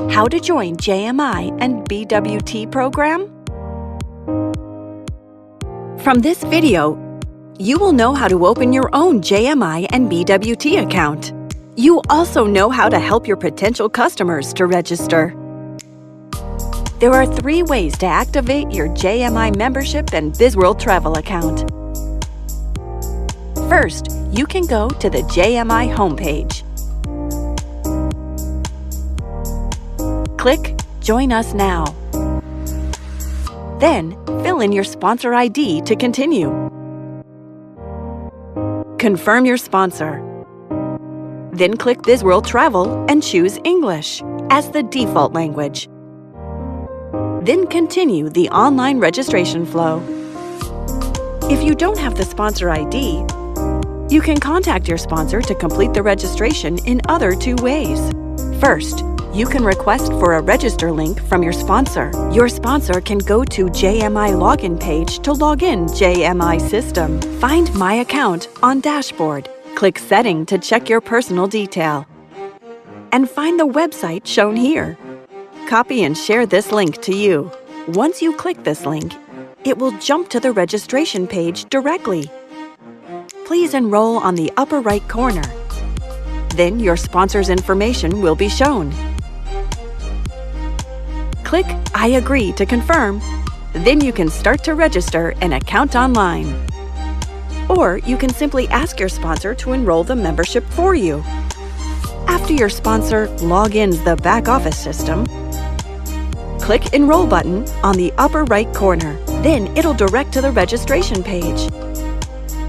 How to join JMI and BWT program? From this video, you will know how to open your own JMI and BWT account. You also know how to help your potential customers to register. There are 3 ways to activate your JMI membership and BzzWorld travel account. First, you can go to the JMI homepage. Click Join Us Now. Then, fill in your sponsor ID to continue. Confirm your sponsor. Then click BzzWorld Travel and choose English as the default language. Then continue the online registration flow. If you don't have the sponsor ID, you can contact your sponsor to complete the registration in other 2 ways. First, you can request for a register link from your sponsor. Your sponsor can go to JMI login page to log in JMI system. Find My Account on Dashboard. Click Setting to check your personal detail. And find the website shown here. Copy and share this link to you. Once you click this link, it will jump to the registration page directly. Please enroll on the upper right corner. Then your sponsor's information will be shown. Click I agree to confirm. Then you can start to register an account online. Or you can simply ask your sponsor to enroll the membership for you. After your sponsor logins the back office system, click Enroll button on the upper right corner. Then it'll direct to the registration page.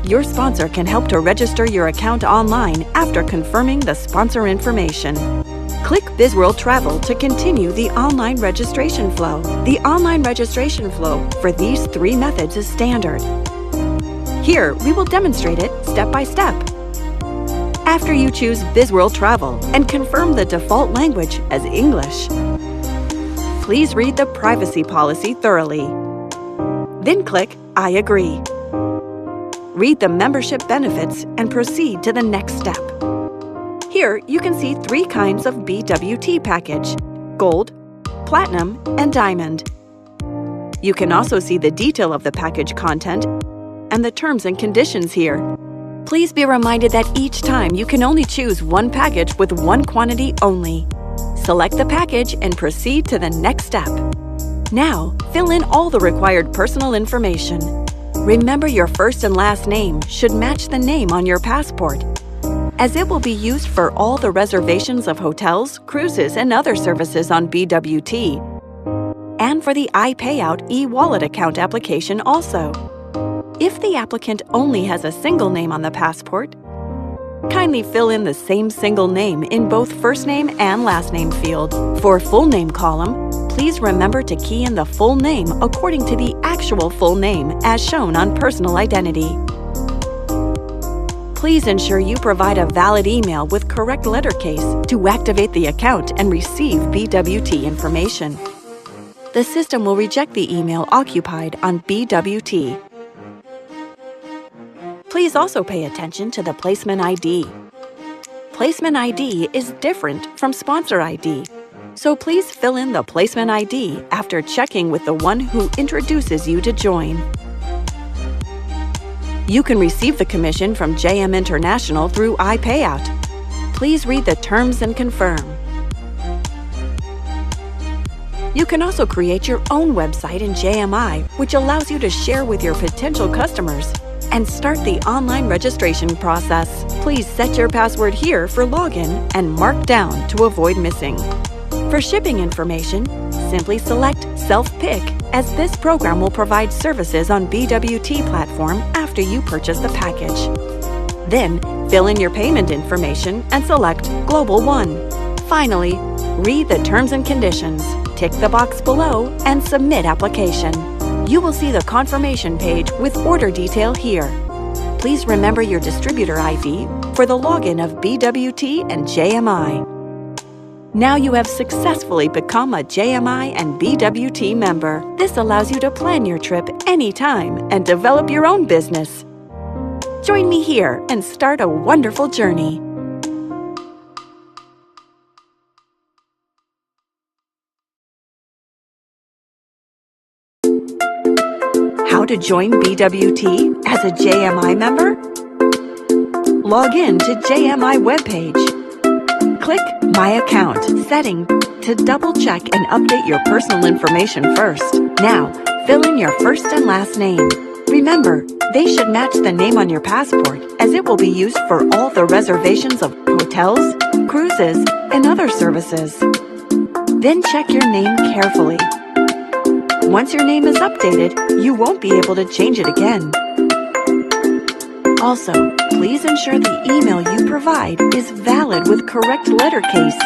Your sponsor can help to register your account online after confirming the sponsor information. Click BzzWorld Travel to continue the online registration flow. The online registration flow for these 3 methods is standard. Here, we will demonstrate it step by step. After you choose BzzWorld Travel and confirm the default language as English, please read the privacy policy thoroughly. Then click I agree. Read the membership benefits and proceed to the next step. Here, you can see 3 kinds of BWT package: Gold, Platinum, and Diamond. You can also see the detail of the package content and the terms and conditions here. Please be reminded that each time you can only choose 1 package with 1 quantity only. Select the package and proceed to the next step. Now, fill in all the required personal information. Remember, your first and last name should match the name on your passport, as it will be used for all the reservations of hotels, cruises, and other services on BWT, and for the iPayout e-wallet account application also. If the applicant only has a single name on the passport, kindly fill in the same single name in both first name and last name field. For full name column, please remember to key in the full name according to the actual full name as shown on personal identity. Please ensure you provide a valid email with correct lettercase to activate the account and receive BWT information. The system will reject the email occupied on BWT. Please also pay attention to the Placement ID. Placement ID is different from Sponsor ID, so please fill in the Placement ID after checking with the one who introduces you to join. You can receive the commission from JM International through iPayout. Please read the terms and confirm. You can also create your own website in JMI, which allows you to share with your potential customers and start the online registration process. Please set your password here for login and mark down to avoid missing. For shipping information, simply select Self-Pick, as this program will provide services on BWT platform after you purchase the package. Then, fill in your payment information and select Global One. Finally, read the terms and conditions, tick the box below, and submit application. You will see the confirmation page with order detail here. Please remember your distributor ID for the login of BWT and JMI. Now you have successfully become a JMI and BWT member. This allows you to plan your trip anytime and develop your own business. Join me here and start a wonderful journey. to join BWT as a JMI member? Log in to JMI webpage. Click My Account setting to double-check and update your personal information first. Now, fill in your first and last name. Remember, they should match the name on your passport, as it will be used for all the reservations of hotels, cruises, and other services. Then check your name carefully. Once your name is updated, you won't be able to change it again. Also, please ensure the email you provide is valid with correct lettercase.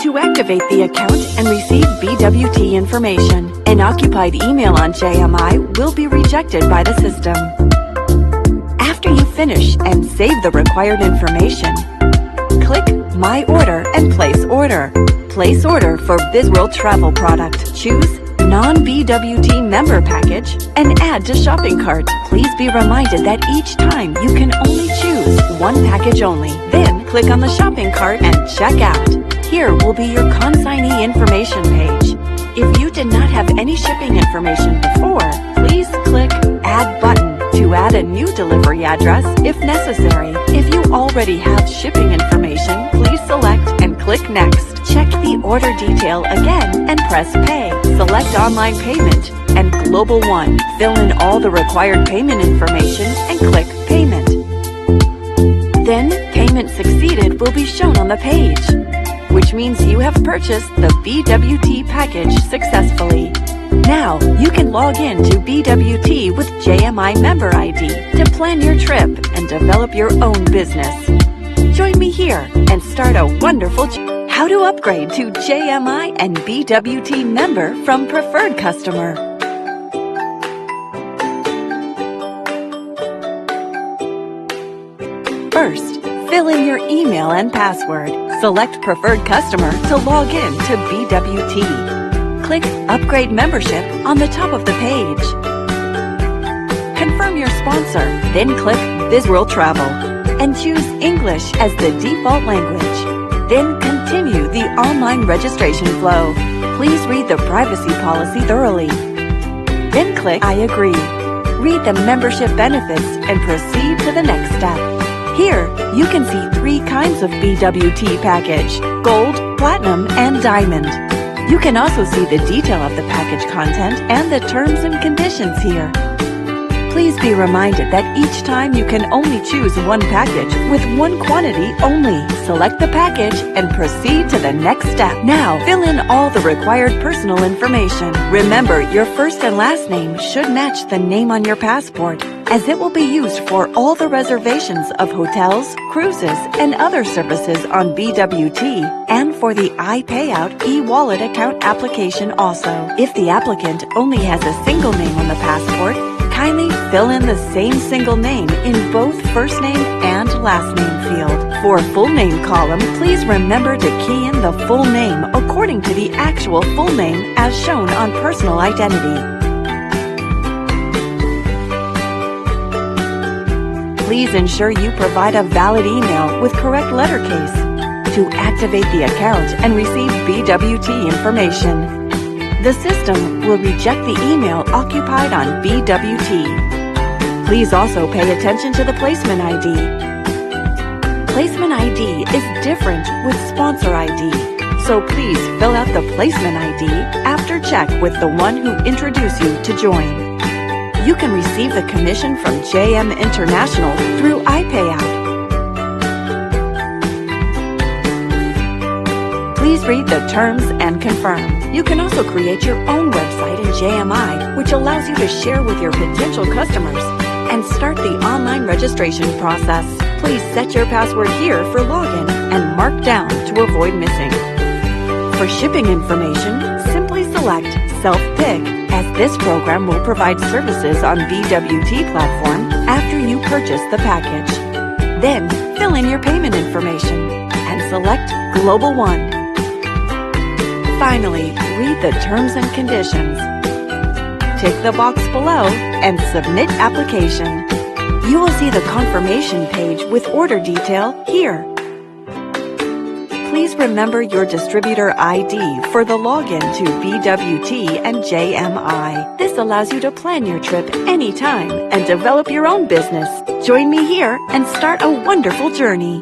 To activate the account and receive BWT information, an occupied email on JMI will be rejected by the system. After you finish and save the required information, click My Order and place order. Place order for BzzWorld travel product. Choose non-BWT member package and add to shopping cart. Please be reminded that each time you can only choose one package only. Then click on the shopping cart and check out. Here will be your consignee information page. If you did not have any shipping information before, please click Add button to add a new delivery address if necessary. If you already have shipping information, please select and click Next. Check the order detail again and press Pay. Select Online Payment and Global One. Fill in all the required payment information and click Payment. Then, Payment Succeeded will be shown on the page, which means you have purchased the BWT package successfully. Now, you can log in to BWT with JMI Member ID to plan your trip and develop your own business. Join me here and start a wonderful How to upgrade to JMI and BWT member from Preferred Customer. First, fill in your email and password. Select Preferred Customer to log in to BWT. Click Upgrade Membership on the top of the page. Confirm your sponsor, then click BzzWorld Travel and choose English as the default language. Then continue the online registration flow. Please read the privacy policy thoroughly. Then click I agree. Read the membership benefits and proceed to the next step. Here, you can see 3 kinds of BWT package: Gold, Platinum, and Diamond. You can also see the detail of the package content and the terms and conditions here. Please be reminded that each time you can only choose one package with one quantity only. Select the package and proceed to the next step. Now, fill in all the required personal information. Remember, your first and last name should match the name on your passport, as it will be used for all the reservations of hotels, cruises, and other services on BWT, and for the iPayout e-wallet account application also. If the applicant only has a single name on the passport, kindly fill in the same single name in both first name and last name field. For full name column, please remember to key in the full name according to the actual full name as shown on personal identity. Please ensure you provide a valid email with correct lettercase to activate the account and receive BWT information. The system will reject the email occupied on BWT. Please also pay attention to the placement ID. Placement ID is different with sponsor ID, so please fill out the placement ID after check with the one who introduced you to join. You can receive the commission from JM International through iPayout. Please read the terms and confirm. You can also create your own website in JMI, which allows you to share with your potential customers and start the online registration process. Please set your password here for login and mark down to avoid missing. For shipping information, simply select Self-Pick, as this program will provide services on BWT platform after you purchase the package. Then, fill in your payment information and select Global One. Finally, read the terms and conditions. Tick the box below and submit application. You will see the confirmation page with order detail here. please remember your distributor ID for the login to BWT and JMI. This allows you to plan your trip anytime and develop your own business. Join me here and start a wonderful journey.